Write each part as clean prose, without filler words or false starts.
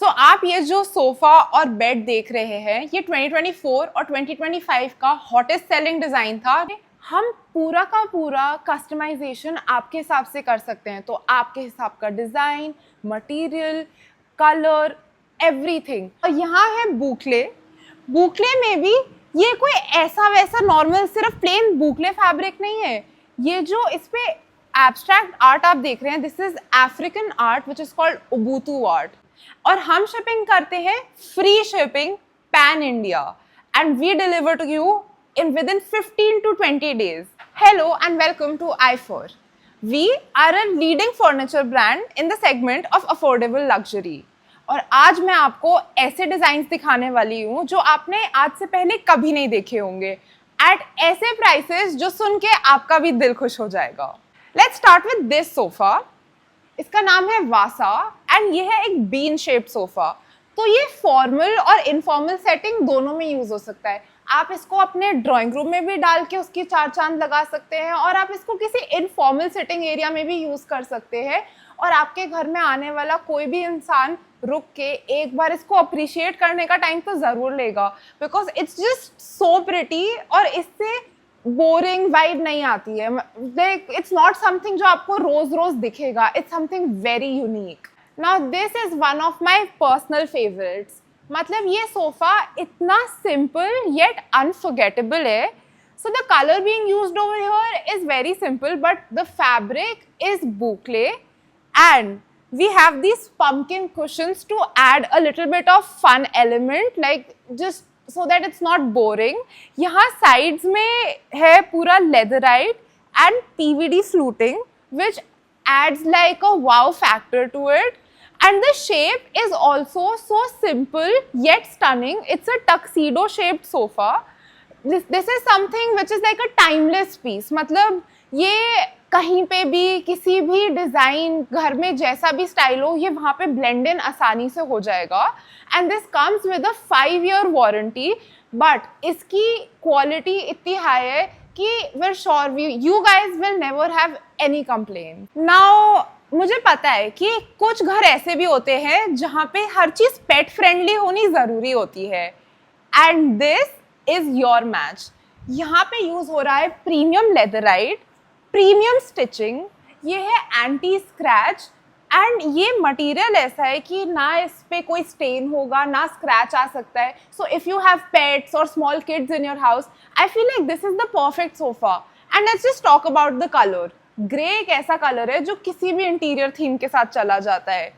आप ये जो सोफा और बेड देख रहे हैं, ये 2024 और 2025 का हॉटेस्ट सेलिंग डिजाइन था। हम पूरा का पूरा कस्टमाइजेशन आपके हिसाब से कर सकते हैं, तो आपके हिसाब का डिजाइन, मटेरियल, कलर, एवरीथिंग। और यहाँ है बूकले। बूकले में भी ये कोई ऐसा वैसा नॉर्मल सिर्फ प्लेन बूकले फैब्रिक नहीं है। ये जो इस पे एब्स्ट्रैक्ट आर्ट आप देख रहे हैं, this is African art which is called Ubuntu art. और हम शिपिंग करते हैं free shipping pan India, and we deliver to you in within 15 to 20 days. Hello and welcome to i4. We are a leading furniture brand in the segment of affordable luxury. और आज मैं आपको ऐसे design दिखाने वाली हूँ जो आपने आज से पहले कभी नहीं देखे होंगे, एट ऐसे प्राइसेस जो सुन के आपका भी दिल खुश हो जाएगा। Let's start with this sofa. इसका नाम है वासा एंड ये है एक बीन शेप्ड सोफा। तो ये फॉर्मल और इनफॉर्मल सेटिंग दोनों में यूज हो सकता है। आप इसको अपने ड्राइंग रूम में भी डाल के उसकी चार चांद लगा सकते हैं, और आप इसको किसी इनफॉर्मल सिटिंग एरिया में भी यूज कर सकते हैं। और आपके घर में आने वाला कोई भी इंसान रुक के एक बार इसको अप्रिशिएट करने का टाइम तो जरूर लेगा, because it's just so pretty. और इससे बोरिंग वाइब नहीं आती है। इट्स नॉट समथिंग जो आपको रोज रोज दिखेगा, it's something very unique. Now this is one of my personal favourites. मतलब ये सोफा इतना सिंपल येट अनफॉरगेटेबल है। So the colour being used over here is very simple, but the fabric is boucle and we have these pumpkin cushions to add a little bit of fun element, like just so that it's not boring. यहाँ sides में है पूरा leatherite and PVD fluting which adds like a wow factor to it. And the shape is also so simple yet stunning. It's a tuxedo shaped sofa. This is something which is like a timeless piece. मतलब ये कहीं पे भी किसी भी design घर में जैसा भी स्टाइल हो, ये वहाँ पे ब्लेंड इन आसानी से हो जाएगा। And this comes with a 5-year warranty, but इसकी क्वालिटी इतनी हाई है कि we're sure you guys will never have any complaint. Now मुझे पता है कि कुछ घर ऐसे भी होते हैं जहाँ पे हर चीज़ पेट फ्रेंडली होनी ज़रूरी होती है, and this is your match. यहाँ पे यूज़ हो रहा है प्रीमियम लेदराइट, प्रीमियम स्टिचिंग, ये है एंटी स्क्रैच, एंड ये मटेरियल ऐसा है कि ना इस पे कोई स्टेन होगा, ना स्क्रैच आ सकता है। So if you have pets और small kids in your house, I feel like this is the perfect sofa. And let's just talk about the colour. Grey एक ऐसा कलर है जो किसी भी इंटीरियर थीम के साथ चला जाता है।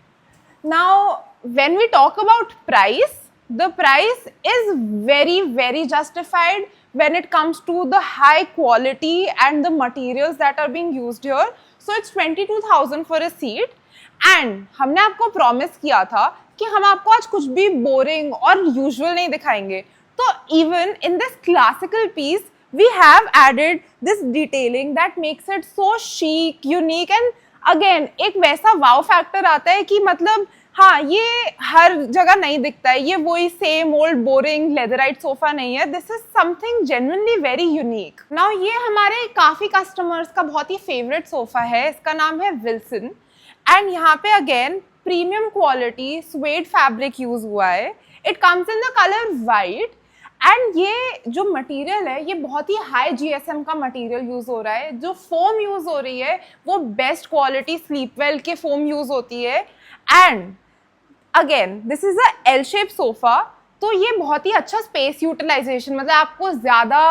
Now when we talk about price, the price is very justified when it comes to the high quality and the materials that are being used here. So it's 22,000 for a seat, and हमने आपको promise किया था कि हम आपको आज कुछ भी boring और usual नहीं दिखाएंगे। तो even in this classical piece we have added this detailing that makes it so chic, unique, and again एक वैसा wow factor आता है कि मतलब हाँ, ये हर जगह नहीं दिखता है। ये वही same old boring leatherette sofa नहीं है। This is something genuinely very unique. Now ये हमारे काफ़ी कस्टमर्स का बहुत ही फेवरेट सोफा है। इसका नाम है विल्सन, एंड यहाँ पे again premium quality swayed fabric use हुआ है। It comes in the colour white, and ये जो मटेरियल है ये बहुत ही हाई GSM का मटेरियल यूज़ हो रहा है। जो फोम यूज़ हो रही है वो बेस्ट क्वालिटी स्लीपवेल के फोम यूज़ होती है। And again this is a L shape sofa, तो ये बहुत ही अच्छा स्पेस यूटिलाइजेशन, मतलब आपको ज़्यादा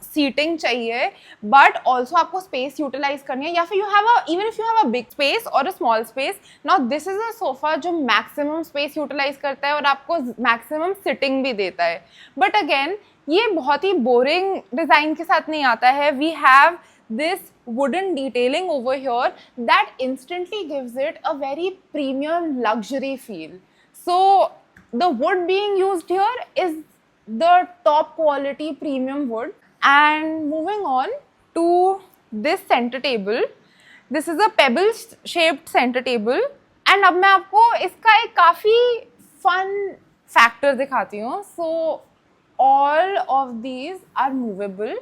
सीटिंग चाहिए बट ऑल्सो आपको स्पेस यूटिलाइज करनी है, या फिर you have even if you have a big space और a small space. Now this is a sofa जो मैक्सिमम स्पेस यूटिलाइज करता है और आपको मैक्सिमम सिटिंग भी देता है। बट अगेन ये बहुत ही बोरिंग डिज़ाइन के साथ नहीं आता है। We have this wooden detailing over here that instantly gives it a very premium luxury feel. So the wood being used here is the top quality premium wood. And moving on to this center table, this is a pebble shaped center table, and अब मैं आपको इसका एक काफ़ी fun factor दिखाती हूँ। So all of these are movable,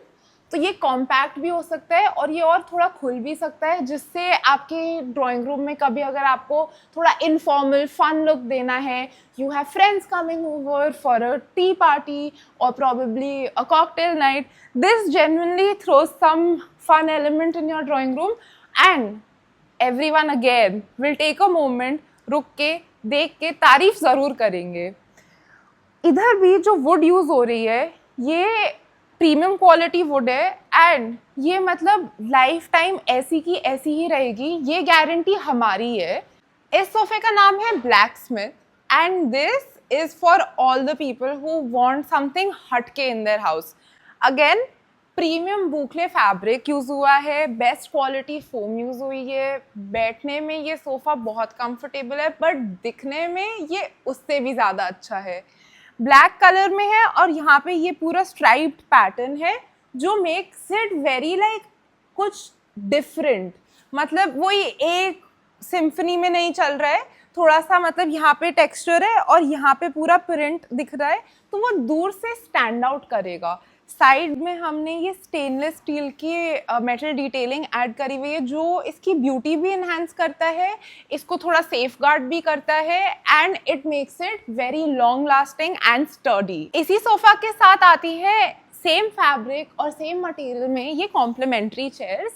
तो ये कॉम्पैक्ट भी हो सकता है और ये और थोड़ा खुल भी सकता है, जिससे आपके ड्राइंग रूम में कभी अगर आपको थोड़ा इनफॉर्मल फन लुक देना है, you have friends coming over for a tea party और probably a cocktail night, this genuinely throws some fun element in your drawing room and everyone again will take a moment, रुक के देख के तारीफ ज़रूर करेंगे। इधर भी जो वुड यूज़ हो रही है ये प्रीमियम क्वालिटी वुड है एंड ये मतलब लाइफ टाइम ऐसी की ऐसी ही रहेगी, ये गारंटी हमारी है। इस सोफे का नाम है black smith and this is for all the people who want something हटके in their house. Again premium boucle fabric use हुआ है, बेस्ट क्वालिटी फोम यूज़ हुई है, बैठने में ये सोफ़ा बहुत कंफर्टेबल है बट दिखने में ये उससे भी ज़्यादा अच्छा है। ब्लैक कलर में है और यहाँ पे ये पूरा स्ट्राइप्ड पैटर्न है जो मेक्स इट वेरी लाइक कुछ डिफरेंट, मतलब वो ये एक सिम्फनी में नहीं चल रहा है, थोड़ा सा मतलब यहाँ पे टेक्सचर है और यहाँ पे पूरा प्रिंट दिख रहा है तो वो दूर से स्टैंड आउट करेगा। साइड में हमने ये स्टेनलेस स्टील की मेटल डिटेलिंग ऐड करी हुई है जो इसकी ब्यूटी भी इन्हांस करता है, इसको थोड़ा सेफ गार्ड भी करता है and it makes it very long lasting and sturdy. इसी सोफा के साथ आती है सेम फैब्रिक और सेम मटेरियल में ये कॉम्प्लीमेंट्री चेयर्स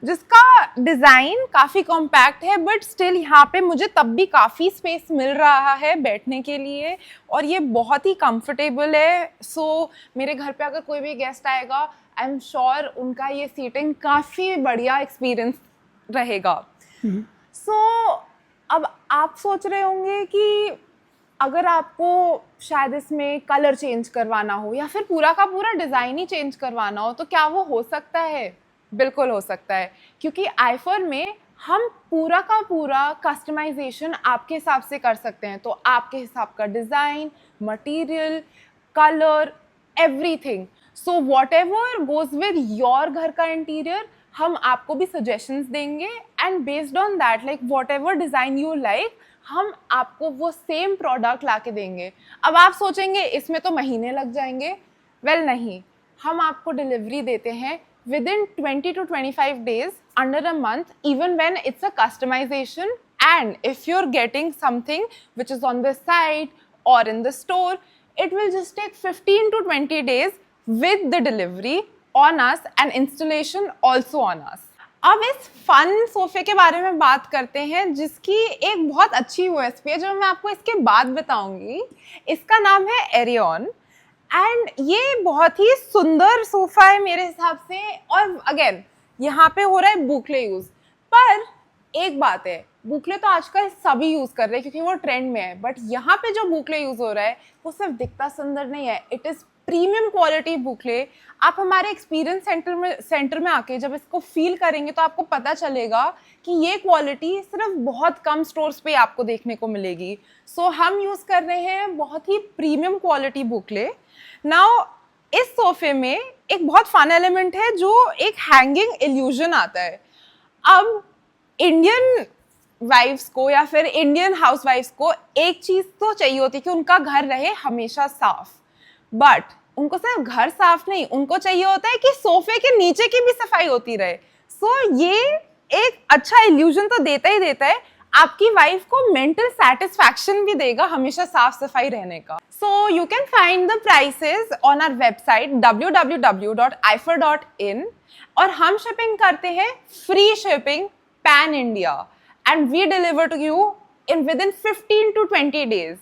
जिसका डिज़ाइन काफ़ी कॉम्पैक्ट है बट स्टिल यहाँ पे मुझे तब भी काफ़ी स्पेस मिल रहा है बैठने के लिए और ये बहुत ही कंफर्टेबल है। सो मेरे घर पे अगर कोई भी गेस्ट आएगा आई एम श्योर उनका ये सीटिंग काफ़ी बढ़िया एक्सपीरियंस रहेगा। सो अब आप सोच रहे होंगे कि अगर आपको शायद इसमें कलर चेंज करवाना हो या फिर पूरा का पूरा डिज़ाइन ही चेंज करवाना हो तो क्या वो हो सकता है? बिल्कुल हो सकता है, क्योंकि आईफर में हम पूरा का पूरा कस्टमाइजेशन आपके हिसाब से कर सकते हैं। तो आपके हिसाब का design, material, colour, everything, so whatever goes with your घर का इंटीरियर हम आपको भी सजेशंस देंगे and based on that like whatever design you like हम आपको वो सेम प्रोडक्ट ला के देंगे। अब आप सोचेंगे इसमें तो महीने लग जाएंगे, वेल नहीं, हम आपको डिलीवरी देते हैं within 20 to 25 days, under a month, even when it's a customization, and if you're getting something which is on the site or in the store, it will just take 15 to 20 days with the delivery on us and installation also on us. अब इस fun सोफे के बारे में बात करते हैं जिसकी एक बहुत अच्छी यूएसपी है जो मैं आपको इसके बाद बताऊंगी। इसका नाम है एरियन एंड ये बहुत ही सुंदर सोफ़ा है मेरे हिसाब से। और अगेन यहाँ पे हो रहा है बूकले यूज़, पर एक बात है, बूकले तो आजकल सभी यूज़ कर रहे हैं क्योंकि वो ट्रेंड में है, बट यहाँ पे जो बूकले यूज़ हो रहा है वो सिर्फ दिखता सुंदर नहीं है, इट इज़ प्रीमियम क्वालिटी बूकले। आप हमारे एक्सपीरियंस सेंटर में आके जब इसको फील करेंगे तो आपको पता चलेगा कि ये क्वालिटी सिर्फ बहुत कम स्टोर्स पे आपको देखने को मिलेगी। सो हम यूज़ कर रहे हैं बहुत ही प्रीमियम क्वालिटी बूकले। नाउ इस सोफे में एक बहुत फन एलिमेंट है जो एक हैंगिंग इल्यूजन आता है। अब इंडियन वाइफ्स को या फिर इंडियन हाउस वाइफ्स को एक चीज़ तो चाहिए होती है कि उनका घर रहे हमेशा साफ, बट उनको सिर्फ घर साफ नहीं, उनको चाहिए होता है कि सोफे के नीचे की भी सफाई होती रहे। सो ये एक अच्छा इल्यूजन तो देता ही देता है, आपकी वाइफ को मेंटल सेटिस्फैक्शन भी देगा हमेशा साफ सफाई रहने का। So you can find the prices on our website www.ifer.in और हम शिपिंग करते हैं free shipping pan India and we deliver to you in within 15 to 20 days।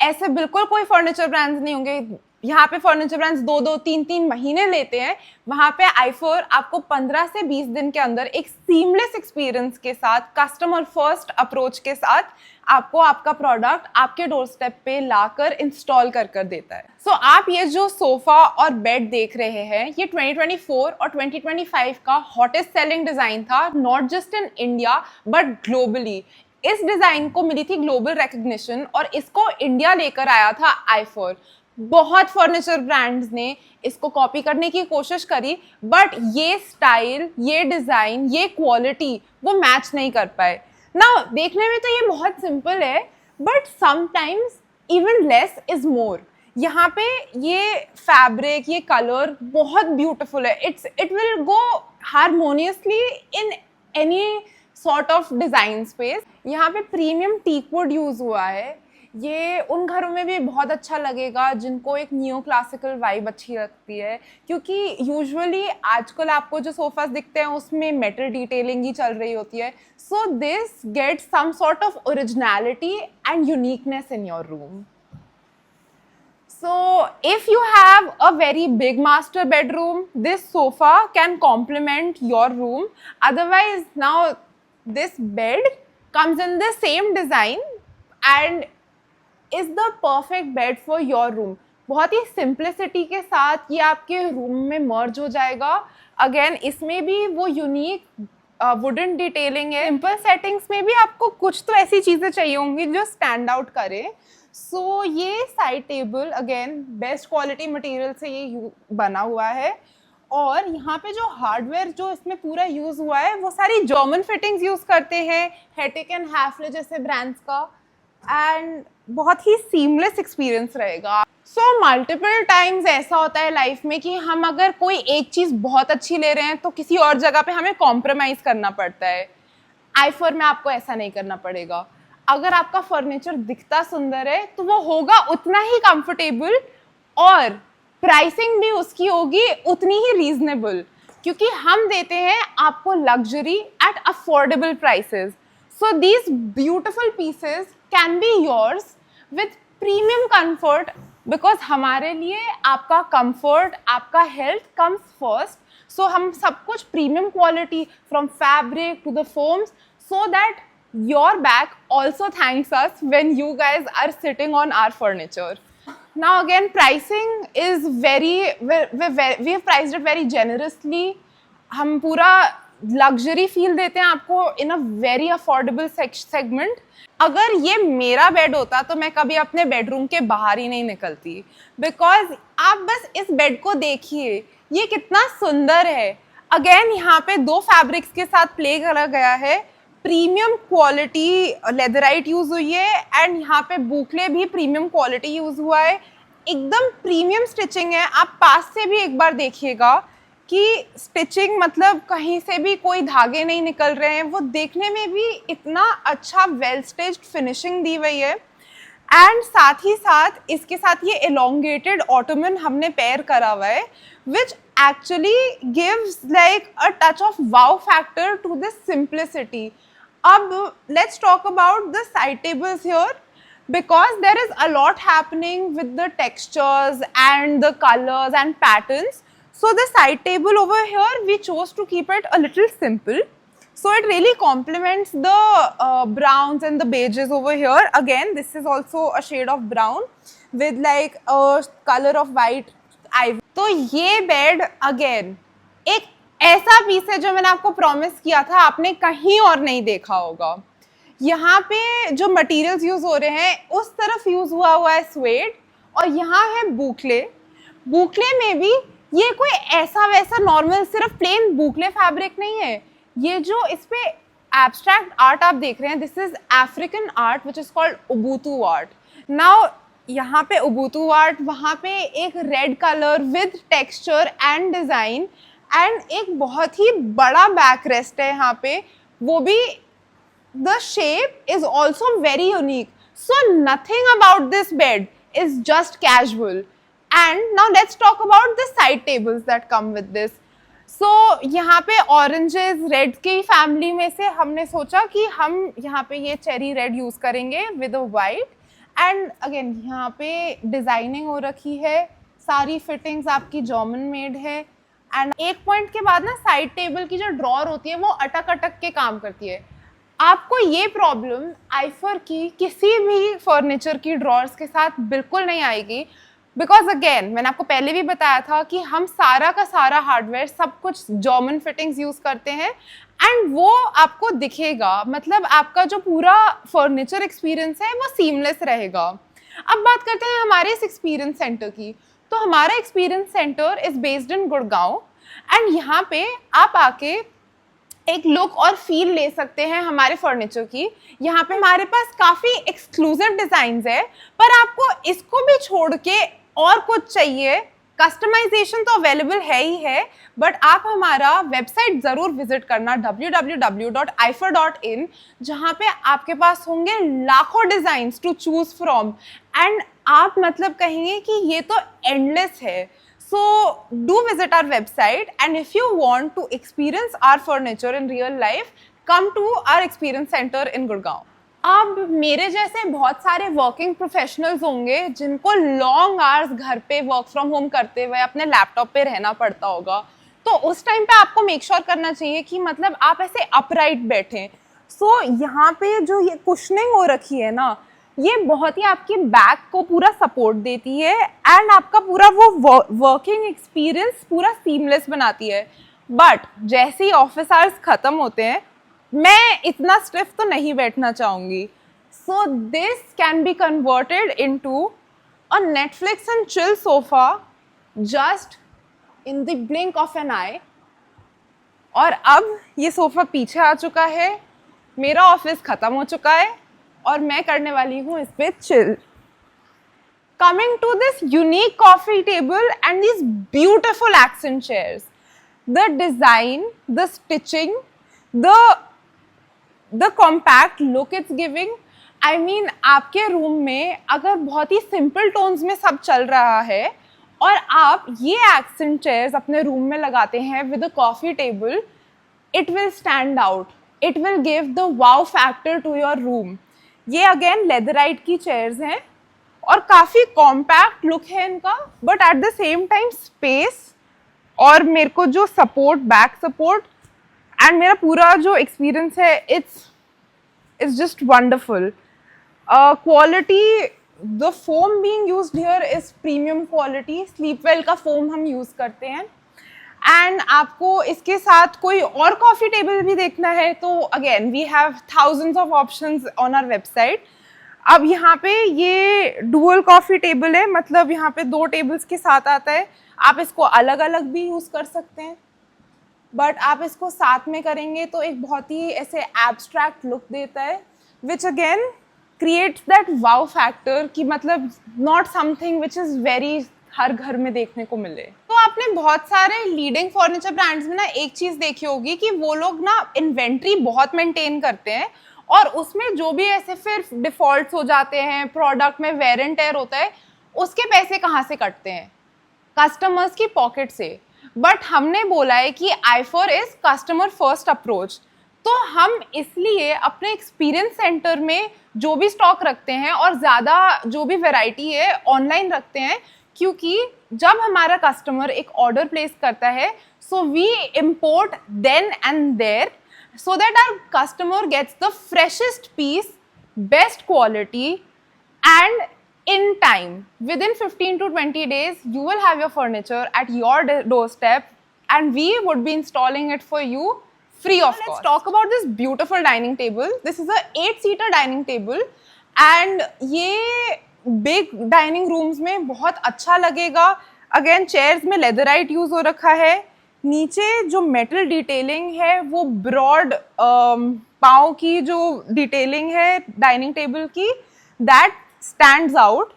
ऐसे बिल्कुल कोई फर्नीचर ब्रांड्स नहीं होंगे, यहाँ पे फर्नीचर ब्रांड्स 2-2, 3-3 महीने लेते हैं, वहाँ पे आईफर आपको 15 से 20 दिन के अंदर एक सीमलेस एक्सपीरियंस के साथ, कस्टमर फर्स्ट अप्रोच के साथ आपको आपका प्रोडक्ट आपके डोर स्टेप पे लाकर इंस्टॉल कर देता है। सो आप ये जो सोफा और बेड देख रहे हैं ये 2024 और 2025 का हॉटेस्ट सेलिंग डिजाइन था, not just in India but globally. इस डिजाइन को मिली थी ग्लोबल रिकग्निशन और इसको इंडिया लेकर आया था आईफर। बहुत फर्नीचर ब्रांड्स ने इसको कॉपी करने की कोशिश करी बट ये स्टाइल, ये डिज़ाइन, ये क्वालिटी वो मैच नहीं कर पाए ना। देखने में तो ये बहुत सिंपल है but sometimes even less is more. यहाँ पे ये फैब्रिक, ये कलर बहुत ब्यूटीफुल है. It will go harmoniously in any sort of design space. यहाँ पे प्रीमियम टीक वुड यूज़ हुआ है. ये उन घरों में भी बहुत अच्छा लगेगा जिनको एक न्यू क्लासिकल वाइब अच्छी लगती है, क्योंकि यूजुअली आजकल आपको जो सोफास दिखते हैं उसमें मेटल डिटेलिंग ही चल रही होती है. So this get some sort of originality and uniqueness in your room. So if you have a very big master bedroom, this sofa can complement your room. Otherwise, now this bed comes in the same design and is the perfect bed for your room. बहुत ही simplicity के साथ ये आपके room में merge हो जाएगा. Again, इसमें भी वो unique wooden detailing है. Simple settings में भी आपको कुछ तो ऐसी चीज़ें चाहिए होंगी जो stand out करें. सो ये side table again best quality material से ये बना हुआ है. और यहाँ पे जो हार्डवेयर जो इसमें पूरा यूज़ हुआ है वो सारी जर्मन फिटिंग्स यूज़ करते हैं, हेटिक एंड हैफले जैसे ब्रांड्स का. एंड बहुत ही सीमलेस एक्सपीरियंस रहेगा. सो मल्टीपल टाइम्स ऐसा होता है लाइफ में कि हम अगर कोई एक चीज़ बहुत अच्छी ले रहे हैं तो किसी और जगह पे हमें कॉम्प्रोमाइज़ करना पड़ता है. आईफर में आपको ऐसा नहीं करना पड़ेगा. अगर आपका फर्नीचर दिखता सुंदर है तो वो होगा उतना ही कंफर्टेबल और प्राइसिंग भी उसकी होगी उतनी ही रीजनेबल, क्योंकि हम देते हैं आपको luxury at affordable prices. So these beautiful pieces can be yours with premium comfort, because हमारे लिए आपका कंफर्ट, आपका हेल्थ कम्स फर्स्ट. सो हम सब कुछ premium quality from fabric to the foams, so that your back also thanks us when you guys are sitting on our furniture. Now again, pricing is we have priced it very generously. हम पूरा luxury feel देते हैं आपको इन a very affordable segment. अगर ये मेरा bed होता तो मैं कभी अपने बेडरूम के बाहर ही नहीं निकलती, बिकॉज आप बस इस बेड को देखिए, ये कितना सुंदर है. अगेन यहाँ पे दो फैब्रिक्स के साथ प्ले करा गया है. प्रीमियम क्वालिटी लेदराइट यूज़ हुई है एंड यहाँ पे बुकले भी प्रीमियम क्वालिटी यूज़ हुआ है. एकदम प्रीमियम स्टिचिंग है. आप पास से भी एक बार देखिएगा कि स्टिचिंग मतलब कहीं से भी कोई धागे नहीं निकल रहे हैं. वो देखने में भी इतना अच्छा वेल स्टिच्ड फिनिशिंग दी हुई है. एंड साथ ही साथ इसके साथ ये एलोंगेटेड ऑटोमन हमने पेयर करा हुआ है, which actually gives like a touch of wow factor to this simplicity. अब let's talk about the side tables here, because there is a lot happening with the textures and the colors and patterns. So the side table over here, we chose to keep it a little simple. So it really complements the browns and the beiges over here. Again, this is also a shade of brown with like a color of white ivory. तो ये bed again एक ऐसा piece है जो मैंने आपको promise किया था आपने कहीं और नहीं देखा होगा. यहाँ पे जो मटेरियल्स यूज हो रहे हैं उस तरफ यूज हुआ है स्वेड और यहाँ है बुकले. बुकले में भी ये कोई ऐसा वैसा नॉर्मल सिर्फ प्लेन बुकले फैब्रिक नहीं है. ये जो इस पे एब्स्ट्रैक्ट आर्ट आप देख रहे हैं, this is African art which is called Ubuntu art. Now यहाँ पे उबुंटू आर्ट, वहाँ पे एक red colour with texture and design and एक बहुत ही बड़ा बैक रेस्ट है यहाँ पे. वो भी the shape is also very unique. So nothing about this bed is just casual. And now let's talk about the side tables that come with this. So यहाँ पे ऑरेंजेस रेड की family में से हमने सोचा कि हम यहाँ पे ये चेरी रेड यूज़ करेंगे with a white. And again यहाँ पे डिज़ाइनिंग हो रखी है, सारी फिटिंग्स आपकी जर्मन मेड है. एंड एक पॉइंट के बाद ना साइड टेबल की जो ड्रॉर होती है वो अटक अटक के काम करती है. आपको ये प्रॉब्लम आईफर की किसी भी फर्नीचर की ड्रॉर्स के साथ बिल्कुल नहीं आएगी, बिकॉज अगेन मैंने आपको पहले भी बताया था कि हम सारा का सारा हार्डवेयर सब कुछ जर्मन फिटिंग्स यूज़ करते हैं एंड वो आपको दिखेगा. मतलब आपका जो पूरा फर्नीचर एक्सपीरियंस है वो सीमलेस रहेगा. अब बात करते हैं हमारे इस एक्सपीरियंस सेंटर की. तो हमारा experience centre is based in Gurgaon and यहाँ पे आप आके एक लुक और फील ले सकते हैं हमारे फर्नीचर की. यहाँ पे हमारे पास काफ़ी एक्सक्लूसिव डिज़ाइंस है, पर आपको इसको भी छोड़ के और कुछ चाहिए, कस्टमाइजेशन तो अवेलेबल है ही है, बट आप हमारा वेबसाइट ज़रूर विजिट करना www.ifer.in, जहाँ पे आपके पास होंगे लाखों designs to choose from, and आप मतलब कहेंगे कि ये तो एंडलेस है. So do visit our website, and if you want to experience our furniture in real life, come to our experience center in Gurgaon. अब मेरे जैसे बहुत सारे वर्किंग प्रोफेशनल्स होंगे जिनको लॉन्ग आवर्स घर पे वर्क फ्रॉम होम करते हुए अपने लैपटॉप पे रहना पड़ता होगा, तो उस टाइम पे आपको मेक श्योर करना चाहिए कि मतलब आप ऐसे अपराइट बैठें. सो यहाँ पे जो ये कुशनिंग हो रखी है ना, ये बहुत ही आपके बैक को पूरा सपोर्ट देती है एंड आपका पूरा वो वर्किंग एक्सपीरियंस पूरा सीमलेस बनाती है. बट जैसे ही ऑफिस आवर्स ख़त्म होते हैं, मैं इतना स्टिफ तो नहीं बैठना चाहूँगी. So this can be converted into a Netflix and chill sofa just in the blink of an eye. और अब ये सोफ़ा पीछे आ चुका है, मेरा ऑफिस ख़त्म हो चुका है और मैं करने वाली हूँ इस पे chill. Coming to this unique coffee table and these beautiful accent chairs, the design, the stitching, the compact look it's giving. I mean, आपके रूम में अगर बहुत ही सिंपल टोन्स में सब चल रहा है और आप ये accent chairs अपने रूम में लगाते हैं with a coffee table, it will stand out. It will give the wow factor to your room. ये अगेन लेदराइट की चेयर्स हैं और काफ़ी कॉम्पैक्ट लुक है इनका, but at the same time space और मेरे को जो सपोर्ट, बैक सपोर्ट एंड मेरा पूरा जो एक्सपीरियंस है, it's just wonderful. Quality, the foam being used here is premium quality. Sleepwell का फोम हम यूज़ करते हैं. एंड आपको इसके साथ कोई और कॉफ़ी टेबल भी देखना है तो again we have thousands of options on our website. अब यहाँ पे ये डुअल कॉफ़ी टेबल है, मतलब यहाँ पे 2 टेबल्स के साथ आता है. आप इसको अलग अलग भी यूज़ कर सकते हैं, बट आप इसको साथ में करेंगे तो एक बहुत ही ऐसे एब्स्ट्रैक्ट लुक देता है, which again creates that wow factor कि मतलब not something which is very हर घर में देखने को मिले. तो आपने बहुत सारे लीडिंग फर्नीचर ब्रांड्स में ना एक चीज़ देखी होगी कि वो लोग ना इन्वेंट्री बहुत मेंटेन करते हैं और उसमें जो भी ऐसे फिर डिफॉल्ट्स हो जाते हैं, प्रोडक्ट में वेयर एंड टेयर होता है, उसके पैसे कहाँ से कटते हैं? कस्टमर्स की पॉकेट से. बट हमने बोला है कि आईफर इज कस्टमर फर्स्ट अप्रोच, तो हम इसलिए अपने एक्सपीरियंस सेंटर में जो भी स्टॉक रखते हैं और ज़्यादा जो भी वैरायटी है ऑनलाइन रखते हैं, क्योंकि जब हमारा कस्टमर एक ऑर्डर प्लेस करता है, so we import then and there so that our customer gets the freshest piece, best quality, and in time. Within 15 to 20 days, you will have your furniture at your doorstep, and we would be installing it for you free of cost. Let's talk about this beautiful dining table. This is a 8-seater dining table, and ये big dining rooms में बहुत अच्छा लगेगा. Again, chairs में leatherite use हो रखा है. नीचे जो मेटल डिटेलिंग है वो ब्रॉड पाँव की जो डिटेलिंग है डाइनिंग टेबल की, दैट स्टैंड्स आउट.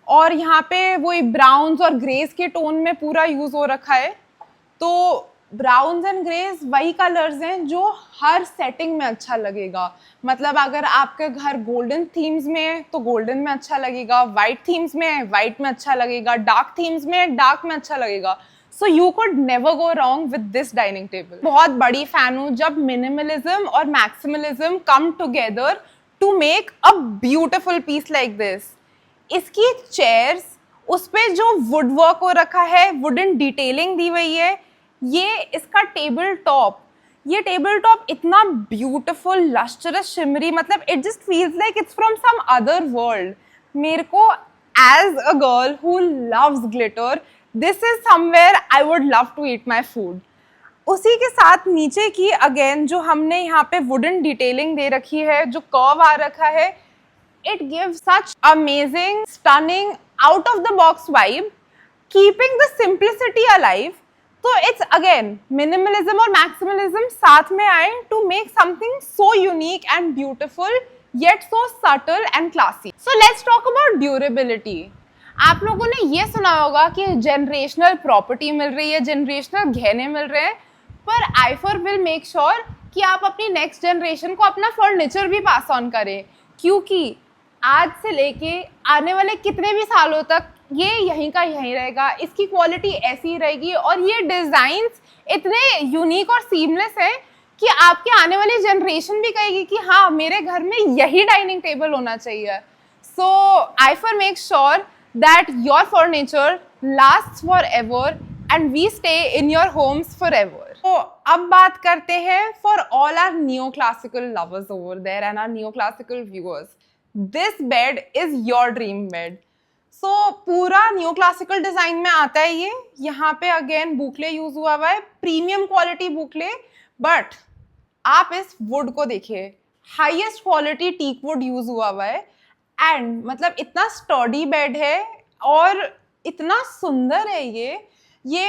और यहाँ पे वही ब्राउन्स और ग्रेज के टोन में पूरा यूज़ हो रखा है. तो ब्राउन्स एंड ग्रेज वही कलर्स हैं जो हर सेटिंग में अच्छा लगेगा. मतलब अगर आपके घर गोल्डन थीम्स में है तो गोल्डन में अच्छा लगेगा, वाइट थीम्स में है वाइट में अच्छा लगेगा, डार्क थीम्स में है डार्क में अच्छा लगेगा. So you could never go wrong with this dining table. बहुत बड़ी फैन हूँ जब minimalism और maximalism come together to make a beautiful piece like this. इसकी chairs, उस पे जो wood work हो रखा है, wooden detailing दी हुई है, ये इसका टेबल टॉप, ये टेबल टॉप इतना beautiful, lustrous, shimmery, मतलब it just feels like it's from some other world. मेरे को as a girl who loves glitter, this is somewhere I would love to eat my food. उसी के साथ नीचे की अगेन जो हमने यहाँ पे वुडन डिटेलिंग दे रखी है, जो कर्व आ रखा है, it gives such amazing, stunning, out of the box vibe, keeping the simplicity alive. तो it's again minimalism और maximalism साथ में आए to make something so unique and beautiful yet so subtle and classy. So let's talk about durability. आप लोगों ने ये सुना होगा कि जनरेशनल प्रॉपर्टी मिल रही है, जनरेशनल गहने मिल रहे हैं, पर आईफर विल मेक श्योर कि आप अपनी नेक्स्ट जनरेशन को अपना फर्नीचर भी पास ऑन करें, क्योंकि आज से लेके आने वाले कितने भी सालों तक ये यहीं का यहीं रहेगा, इसकी क्वालिटी ऐसी ही रहेगी और ये डिज़ाइंस इतने यूनिक और सीमलेस है कि आपके आने वाली जनरेशन भी कहेगी कि हाँ, मेरे घर में यही डाइनिंग टेबल होना चाहिए। So Ifer make sure that your furniture lasts forever and we stay in your homes forever. तो अब बात करते हैं for all our neoclassical lovers over there and our neoclassical viewers. This bed is your dream bed. So पूरा neoclassical design में आता है ये। यहाँ पे अगेन बुकले यूज हुआ है, प्रीमियम क्वालिटी बुकले, बट आप इस वुड को देखिए, highest quality teak wood use हुआ है एंड मतलब इतना स्टडी बेड है और इतना सुंदर है ये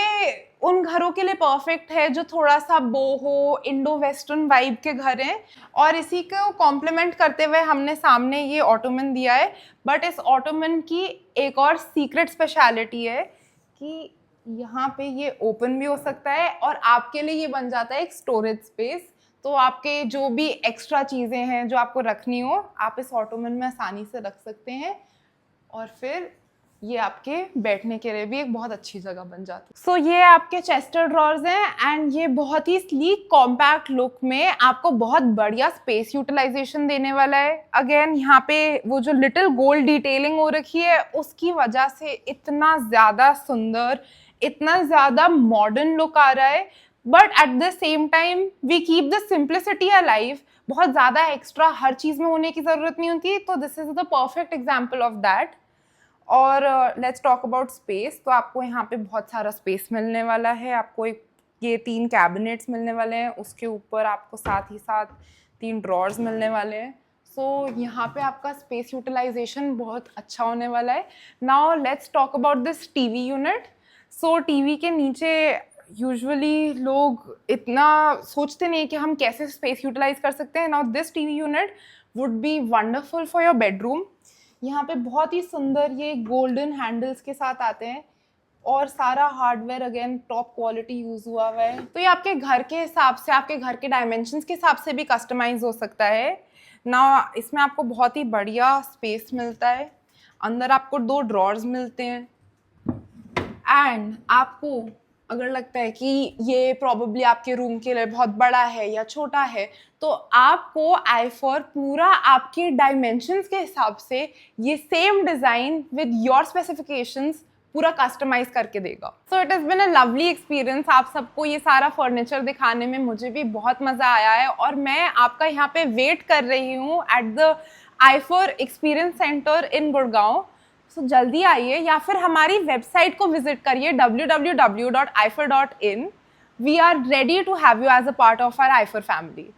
उन घरों के लिए परफेक्ट है जो थोड़ा सा बोहो इंडो वेस्टर्न वाइब के घर हैं। और इसी को कॉम्प्लीमेंट करते हुए हमने सामने ये ऑटोमन दिया है, बट इस ऑटोमन की एक और सीक्रेट स्पेशलिटी है कि यहाँ पे ये ओपन भी हो सकता है और आपके लिए ये बन जाता है एक स्टोरेज स्पेस। तो आपके जो भी एक्स्ट्रा चीज़ें हैं जो आपको रखनी हो, आप इस ऑटोमन में आसानी से रख सकते हैं और फिर ये आपके बैठने के लिए भी एक बहुत अच्छी जगह बन जाती है। सो ये आपके चेस्टर ड्रॉर्स हैं एंड ये बहुत ही स्लीक कॉम्पैक्ट लुक में आपको बहुत बढ़िया स्पेस यूटिलाइजेशन देने वाला है। अगेन यहाँ पे वो जो लिटिल गोल्ड डिटेलिंग हो रखी है उसकी वजह से इतना ज़्यादा सुंदर, इतना ज़्यादा मॉडर्न लुक आ रहा है, but at the same time we keep the simplicity alive. बहुत ज़्यादा एक्स्ट्रा हर चीज़ में होने की ज़रूरत नहीं होती, तो this is the perfect example of that. और लेट्स टॉक अबाउट स्पेस। तो आपको यहाँ पे बहुत सारा स्पेस मिलने वाला है। आपको ये 3 कैबिनेट्स मिलने वाले हैं, उसके ऊपर आपको साथ ही साथ 3 ड्रॉर्स मिलने वाले हैं। सो यहाँ पे आपका स्पेस यूटिलाइजेशन बहुत अच्छा होने वाला है। Now let's talk about this TV unit. So TV के नीचे यूजुअली लोग इतना सोचते नहीं कि हम कैसे स्पेस यूटिलाइज कर सकते हैं। Now this TV unit would be wonderful for your bedroom. यहाँ पे बहुत ही सुंदर ये गोल्डन हैंडल्स के साथ आते हैं और सारा hardware again top quality use हुआ है। तो ये आपके घर के हिसाब से, आपके घर के डायमेंशंस के हिसाब से भी कस्टमाइज हो सकता है ना। इसमें आपको बहुत ही बढ़िया स्पेस मिलता है। अंदर आपको 2 ड्रॉर्स मिलते हैं एंड आपको अगर लगता है कि ये प्रॉबेबली आपके रूम के लिए बहुत बड़ा है या छोटा है, तो आपको आईफर पूरा आपके डायमेंशंस के हिसाब से ये same design with your specifications पूरा कस्टमाइज करके देगा। So it has been a lovely experience आप सबको ये सारा फर्नीचर दिखाने में। मुझे भी बहुत मज़ा आया है और मैं आपका यहाँ पे वेट कर रही हूँ एट द आईफर एक्सपीरियंस सेंटर इन गुड़गांव। सो जल्दी आइए या फिर हमारी वेबसाइट को विजिट करिए www.ifer.in। We are ready to have you as a part of our Ifer family.